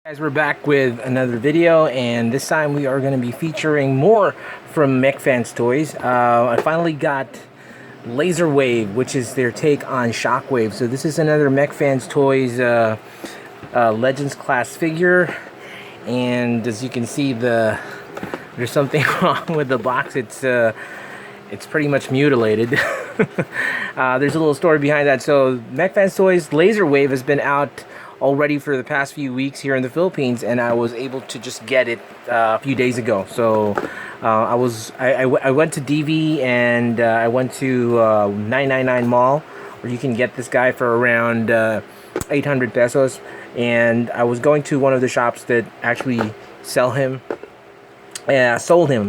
Guys, we're back with another video, and this time we are going to be featuring more from MechFans Toys. I finally got LASERWAVE, which is their take on Shockwave. So this is another MechFans Toys Legends class figure, and as you can see, there's something wrong with the box. It's pretty much mutilated. There's a little story behind that. So MechFans Toys LASERWAVE has been out already for the past few weeks here in the Philippines, and I was able to just get it a few days ago. So I went to DV, and I went to 999 Mall, where you can get this guy for around 800 pesos, and I was going to one of the shops that actually sold him,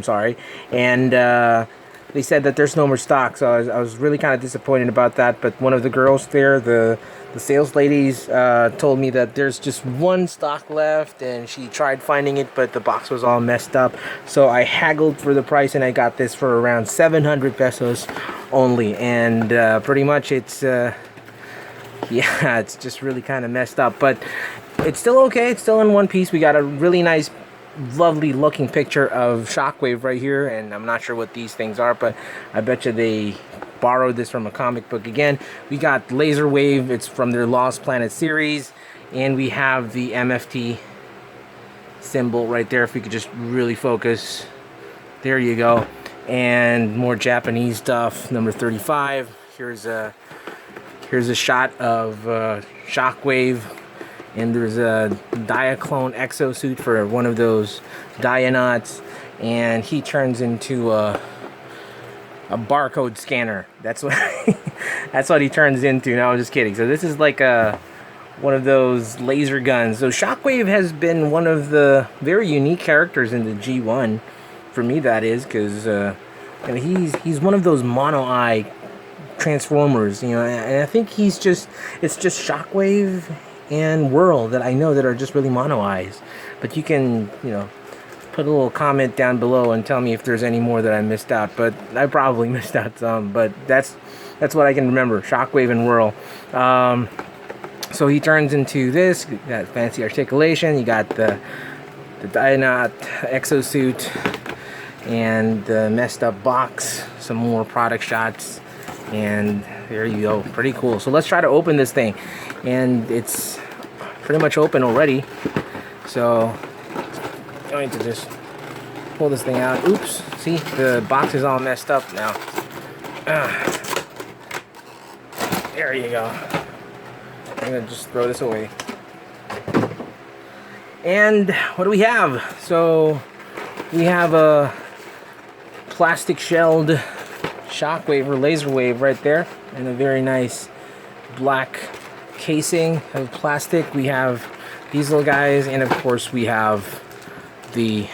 sorry, and they said that there's no more stock. So I was really kind of disappointed about that. But one of the girls there, the sales ladies, told me that there's just one stock left, and she tried finding it, but the box was all messed up. So I haggled for the price, and I got this for around 700 pesos only. And pretty much it's yeah, it's just really kind of messed up, but it's still okay. It's still in one piece. We got a really nice, lovely looking picture of Shockwave right here, and I'm not sure what these things are, but I bet you they borrowed this from a comic book. Again, we got LASERWAVE. It's from their Lost Planet series, and we have the MFT symbol right there. If we could just really focus, there you go. And more Japanese stuff. Number 35. Here's a shot of Shockwave. And there's a Diaclone exosuit for one of those Dionauts, and he turns into a barcode scanner. That's what that's what he turns into. No, I'm just kidding. So this is like one of those laser guns. So Shockwave has been one of the very unique characters in the G1, for me that is, because he's one of those mono eye transformers, and I think it's just Shockwave and Whirl that I know that are just really mono eyes. But you can, put a little comment down below and tell me if there's any more that I missed out. But I probably missed out some, but that's what I can remember. Shockwave and Whirl. So he turns into this. You got fancy articulation. You got the Dionaut exosuit and the messed up box. Some more product shots, and there you go. Pretty cool. So let's try to open this thing, and it's pretty much open already. So I'm going to just pull this thing out. Oops, see, the box is all messed up now. There you go. I'm gonna just throw this away. And what do we have? So we have a plastic shelled Shockwave or LASERWAVE right there, and a very nice black casing of plastic. We have these little guys, and of course we have the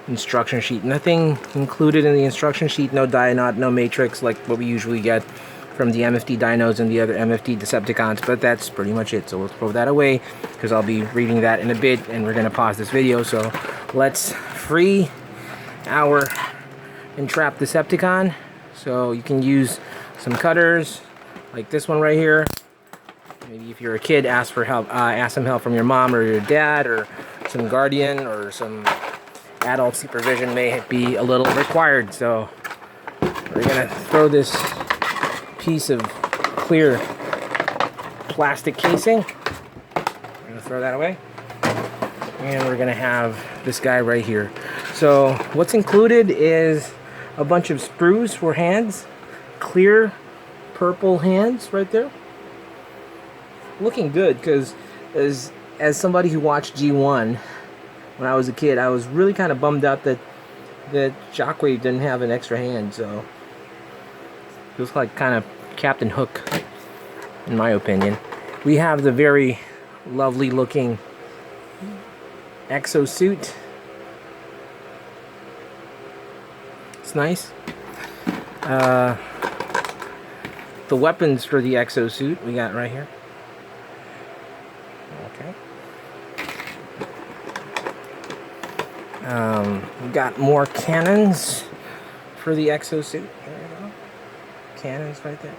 instruction sheet. Nothing included in the instruction sheet. No Dionaut, no matrix like what we usually get from the MFT dinos and the other MFT Decepticons, but that's pretty much it. So we'll throw that away, because I'll be reading that in a bit, and we're gonna pause this video. So let's free our entrapped Decepticon. So you can use some cutters like this one right here. Maybe if you're a kid, ask for help. Ask some help from your mom or your dad, or some guardian, or some adult supervision may be a little required. So we're gonna throw this piece of clear plastic casing. We're gonna throw that away, and we're gonna have this guy right here. So what's included is a bunch of sprues for hands, clear purple hands right there. Looking good, because as somebody who watched G1 when I was a kid, I was really kind of bummed out that Shockwave didn't have an extra hand. So it looks like kind of Captain Hook, in my opinion. We have the very lovely looking exosuit. It's nice. The weapons for the exosuit we got right here. Okay. We got more cannons for the exosuit. There you go. Cannons right there.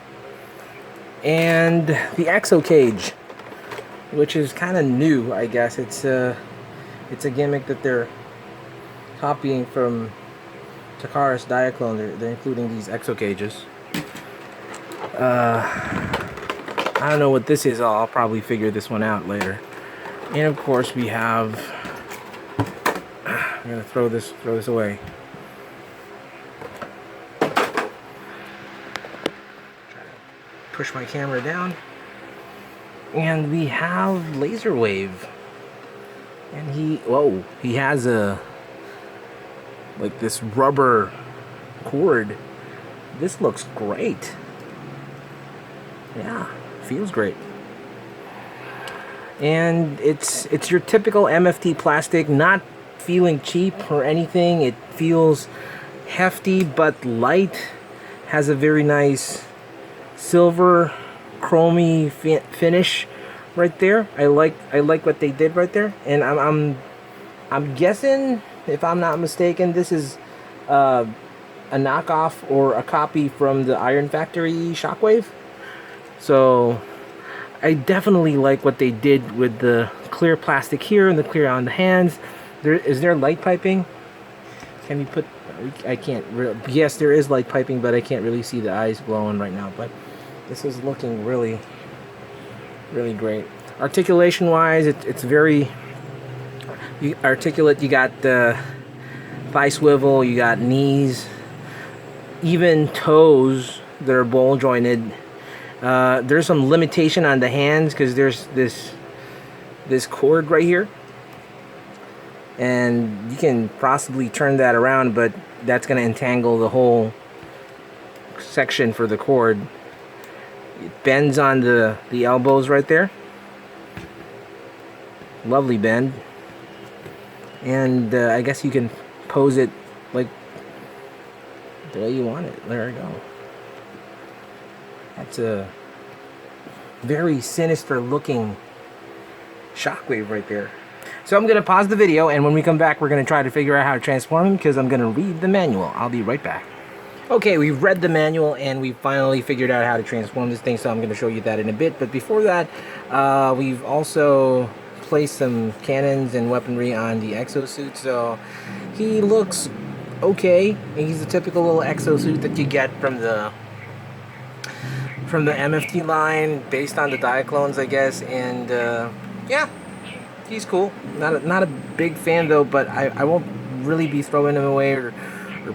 And the exo cage. which is kind of new, I guess. It's a gimmick that they're copying from Takara's Diaclone. They're including these exo cages. I don't know what this is. I'll probably figure this one out later. And of course we have, I'm gonna throw this away. Push my camera down. And we have LASERWAVE. And he has a, like, this rubber cord. This looks great. Yeah, feels great. And it's your typical MFT plastic, not feeling cheap or anything. It feels hefty but light. Has a very nice silver chromy finish right there. I like what they did right there. And I'm guessing, if I'm not mistaken, this is a knockoff or a copy from the Iron Factory Shockwave. So I definitely like what they did with the clear plastic here and the clear on the hands. Is there light piping? Can you put, I can't really, yes, there is light piping, but I can't really see the eyes glowing right now. But this is looking really, really great. Articulation wise, it's very articulate. You got the thigh swivel, you got knees, even toes that are ball jointed. There's some limitation on the hands because there's this cord right here, and you can possibly turn that around, but that's going to entangle the whole section for the cord. It bends on the elbows right there. Lovely bend. And I guess you can pose it like the way you want it. There we go. That's a very sinister looking Shockwave right there. So I'm going to pause the video, and when we come back we're going to try to figure out how to transform him, because I'm going to read the manual. I'll be right back. Okay, we've read the manual and we finally figured out how to transform this thing, so I'm going to show you that in a bit. But before that, we've also placed some cannons and weaponry on the exosuit, so he looks okay. He's the typical little exosuit that you get from the MFT line, based on the Diaclones, I guess. And yeah, he's cool. Not a big fan though, but I won't really be throwing him away or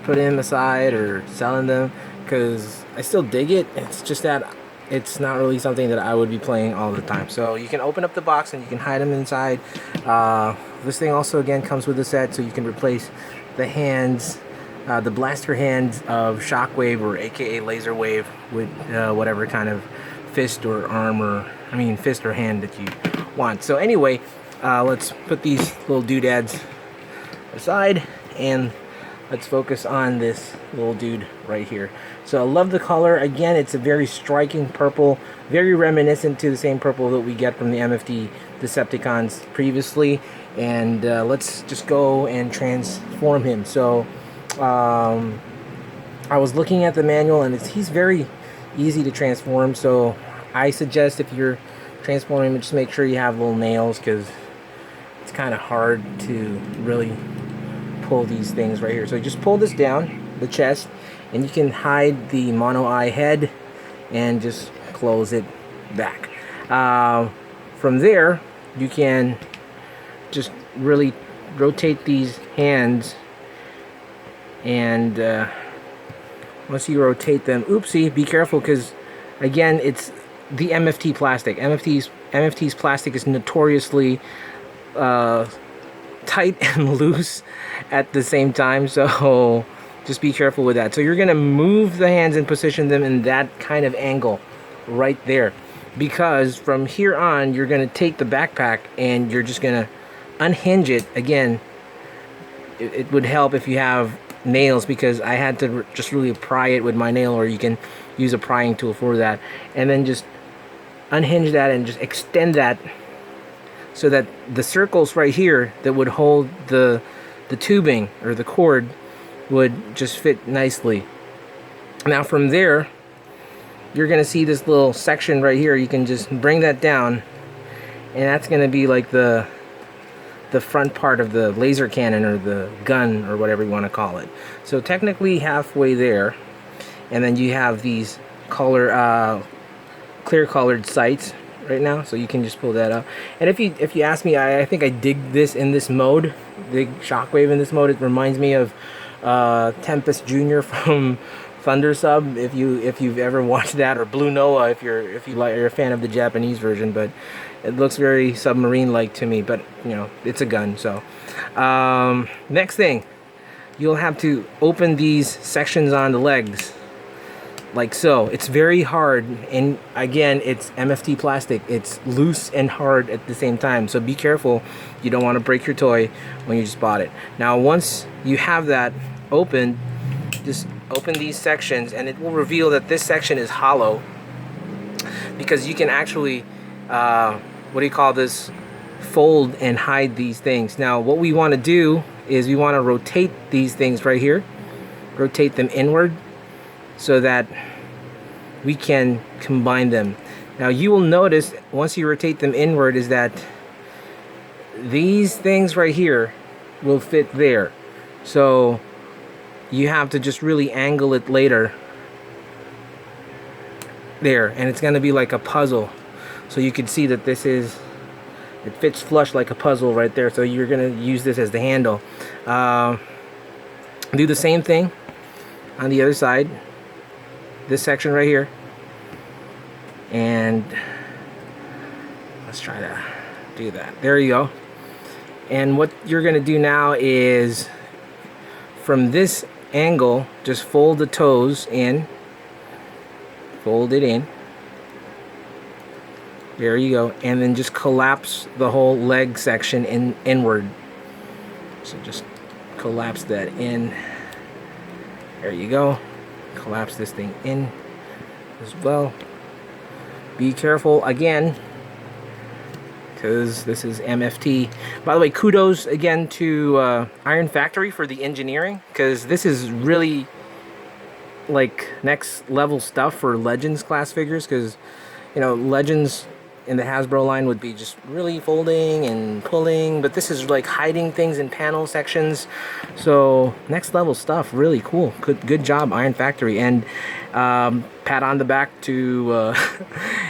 putting him aside or selling them, because I still dig it. It's just that it's not really something that I would be playing all the time. So you can open up the box and you can hide them inside. This thing also again comes with a set, so you can replace the hands, the blaster hands of Shockwave or a.k.a. LASERWAVE with whatever kind of fist or arm, or fist or hand that you want. So anyway, let's put these little doodads aside and let's focus on this little dude right here. So I love the color. Again, it's a very striking purple, very reminiscent to the same purple that we get from the MFT Decepticons previously. And let's just go and transform him. So I was looking at the manual, and he's very easy to transform. So I suggest, if you're transforming him, just make sure you have little nails, because it's kind of hard to really pull these things right here. So you just pull this down the chest, and you can hide the mono eye head and just close it back. From there, you can just really rotate these hands, and once you rotate them, oopsie, be careful, because again, it's the MFT plastic. MFT's plastic is notoriously tight and loose at the same time, so just be careful with that. So you're gonna move the hands and position them in that kind of angle right there, because from here on you're gonna take the backpack and you're just gonna unhinge it. Again, it would help if you have nails, because I had to just really pry it with my nail, or you can use a prying tool for that, and then just unhinge that and just extend that so that the circles right here that would hold the tubing or the cord would just fit nicely. Now from there, you're gonna see this little section right here. You can just bring that down and that's going to be like the front part of the laser cannon or the gun or whatever you want to call it. So technically halfway there, and then you have these clear colored sights right now, so you can just pull that up. And if you ask me, I think I dig this in this mode, dig Shockwave in this mode. It reminds me of Tempest Jr. from Thunder Sub, if you've ever watched that, or Blue Noah if you're a fan of the Japanese version. But it looks very submarine like to me, but you know, it's a gun. So next thing, you'll have to open these sections on the legs like so. It's very hard, and again, it's MFT plastic. It's loose and hard at the same time, so be careful. You don't want to break your toy when you just bought it. Now once you have that opened, just open these sections and it will reveal that this section is hollow, because you can actually fold and hide these things. Now what we want to do is we want to rotate these things right here, rotate them inward, so that we can combine them. Now you will notice once you rotate them inward is that these things right here will fit there, so you have to just really angle it later there, and it's going to be like a puzzle. So you can see that it fits flush like a puzzle right there. So you're going to use this as the handle. Do the same thing on the other side, this section right here, and let's try to do that. There you go. And what you're going to do now is, from this angle, just fold the toes in, fold it in, there you go, and then just collapse the whole leg section inward. So just collapse that in, there you go. Collapse this thing in as well. Be careful again, because this is MFT. By the way, kudos again to Iron Factory for the engineering, because this is really like next level stuff for Legends class figures, because you know, Legends in the Hasbro line would be just really folding and pulling, but this is like hiding things in panel sections. So next level stuff, really cool. Good job, Iron Factory. And pat on the back to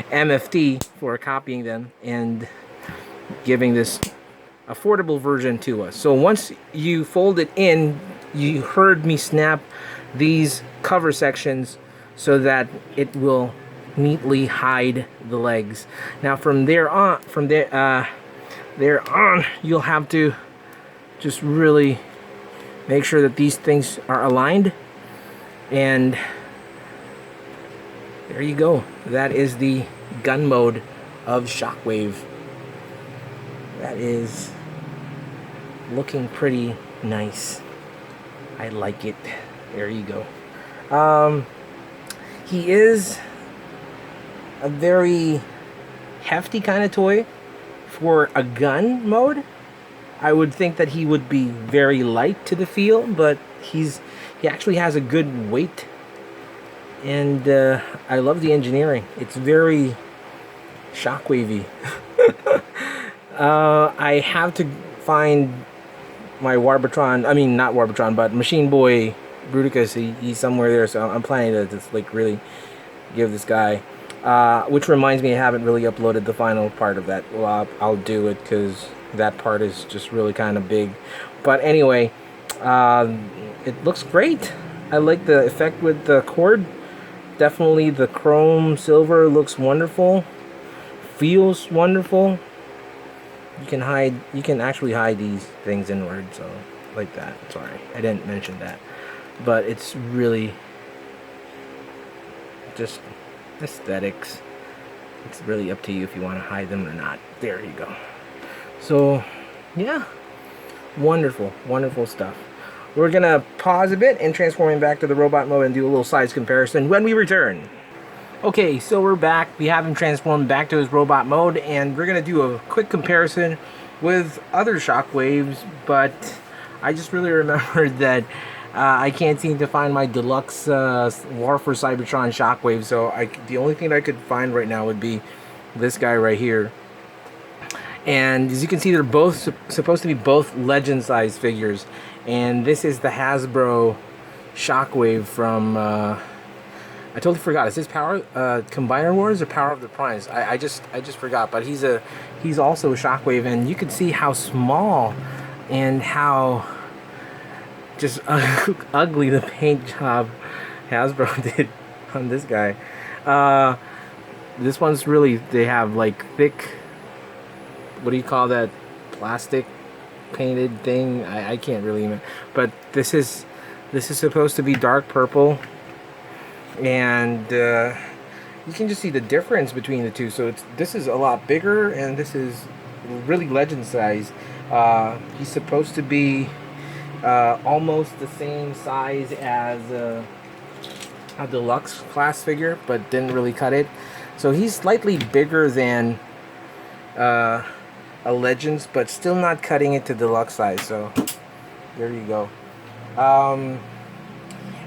MFT for copying them and giving this affordable version to us. So once you fold it in, you heard me snap these cover sections so that it will neatly hide the legs. Now from there on, you'll have to just really make sure that these things are aligned, and there you go. That is the gun mode of Shockwave. That is looking pretty nice. I like it. There you go. He is a very hefty kind of toy for a gun mode. I would think that he would be very light to the feel, but he actually has a good weight, and I love the engineering. It's very Shockwavy. I have to find my Warbitron, I mean not Warbitron, but Machine Boy Bruticus. He's somewhere there, so I'm planning to just like really give this guy. Which reminds me, I haven't really uploaded the final part of that. Well, I'll do it, because that part is just really kind of big. But anyway, it looks great. I like the effect with the cord. Definitely the chrome silver looks wonderful. Feels wonderful. You can actually hide these things inward, so like that. Sorry, I didn't mention that. But it's really just aesthetics. It's really up to you if you want to hide them or not. There you go. So yeah, wonderful stuff. We're gonna pause a bit and transform him back to the robot mode and do a little size comparison when we return. Okay, so we're back. We have him transformed back to his robot mode, and we're gonna do a quick comparison with other Shockwaves, but I just really remembered that I can't seem to find my deluxe War for Cybertron Shockwave, so the only thing I could find right now would be this guy right here. And as you can see, they're both supposed to be both legend size figures. And this is the Hasbro Shockwave from I totally forgot. Is this Power Combiner Wars or Power of the Primes? I just forgot. But he's also a Shockwave, and you can see how small and how just ugly the paint job Hasbro did on this guy. This one's really, they have like thick, what do you call that, plastic painted thing? I can't really even, but this is supposed to be dark purple, and you can just see the difference between the two. So this is a lot bigger, and this is really legend size. He's supposed to be almost the same size as a deluxe class figure, but didn't really cut it. So he's slightly bigger than a Legends, but still not cutting it to deluxe size. So there you go.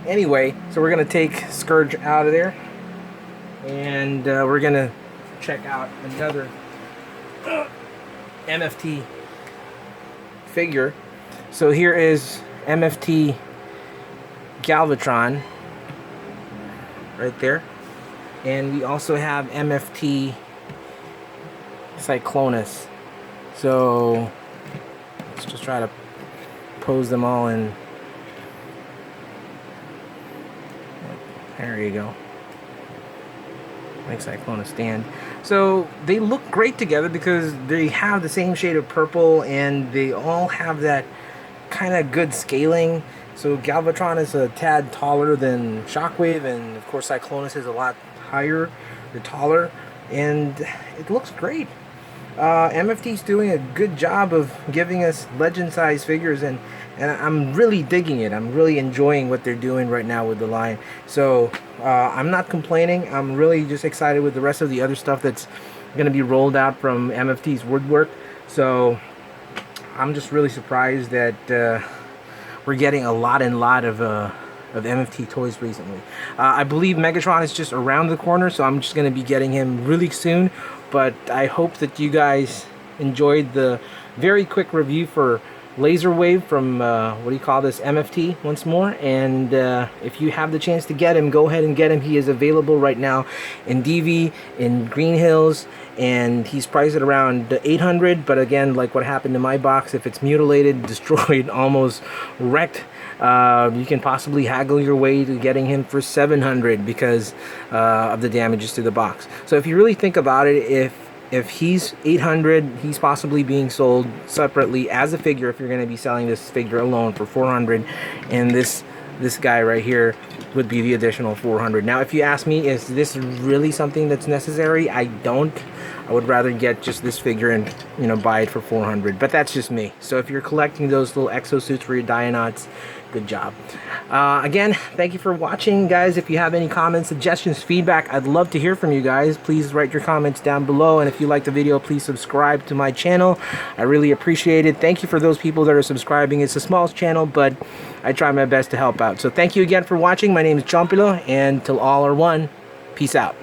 Anyway, so we're gonna take Scourge out of there, and we're gonna check out another MFT figure. So here is MFT Galvatron right there, and we also have MFT Cyclonus. So let's just try to pose them all in. There you go. Make Cyclonus stand. So they look great together because they have the same shade of purple, and they all have that kind of good scaling. So Galvatron is a tad taller than Shockwave, and of course Cyclonus is a lot higher or taller, and it looks great. MFT's doing a good job of giving us legend size figures, and I'm really digging it. I'm really enjoying what they're doing right now with the line. So I'm not complaining. I'm really just excited with the rest of the other stuff that's going to be rolled out from MFT's woodwork. So I'm just really surprised that we're getting a lot of MFT toys recently. I believe Megatron is just around the corner, so I'm just going to be getting him really soon. But I hope that you guys enjoyed the very quick review for LASERWAVE from, what do you call this, MFT once more. And if you have the chance to get him, go ahead and get him. He is available right now in DV, in Green Hills, and he's priced at around $800. But again, like what happened to my box, if it's mutilated, destroyed, almost wrecked, you can possibly haggle your way to getting him for $700 because of the damages to the box. So if you really think about it, if he's $800, he's possibly being sold separately as a figure if you're going to be selling this figure alone for $400, and this guy right here would be the additional $400. Now, if you ask me, is this really something that's necessary? I would rather get just this figure and, you know, buy it for $400. But that's just me. So if you're collecting those little exosuits for your Dionauts, good job. Again, thank you for watching, guys. If you have any comments, suggestions, feedback, I'd love to hear from you guys. Please write your comments down below, and if you like the video, please subscribe to my channel. I really appreciate it. Thank you for those people that are subscribing. It's the smallest channel, but I try my best to help out. So thank you again for watching. My name is Chompilo, and till all are one, peace out.